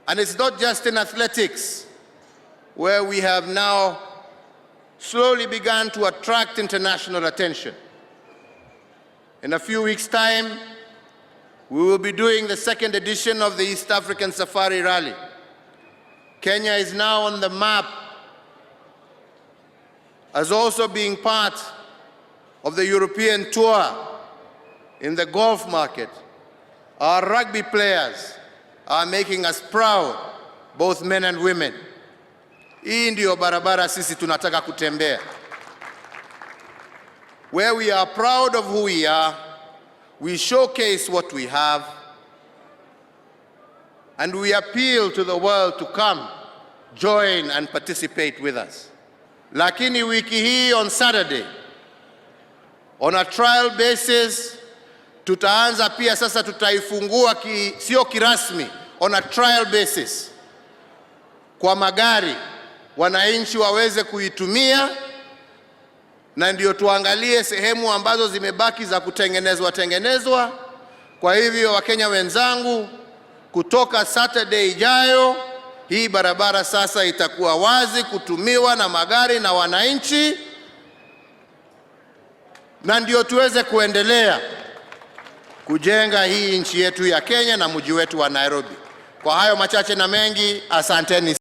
And it's not just in athletics, where we have now slowly begun to attract international attention. In a few weeks' time, we will be doing the second edition of the East African Safari Rally. Kenya is now on the map as also being part of the European tour in the golf market. Our rugby players are making us proud, both men and women. Hii ndio barabara sisi tunataka kutembea. Where we are proud of who we are, we showcase what we have, and we appeal to the world to come, join and participate with us. Lakini wiki hii on Saturday, on a trial basis, tutaanza pia sasa tutaifungua sio kirasmi, on a trial basis, kwa magari wananchi waweze kuitumia, na ndio tuangalie sehemu ambazo zimebaki za kutengenezwa. Kwa hivyo Wakenya wenzangu, kutoka Saturday ijayo, hii barabara sasa itakuwa wazi kutumiwa na magari na wananchi, na ndio tuweze kuendelea kujenga hii nchi yetu ya Kenya na mji wetu wa Nairobi. Kwa hayo machache na mengi, asanteni.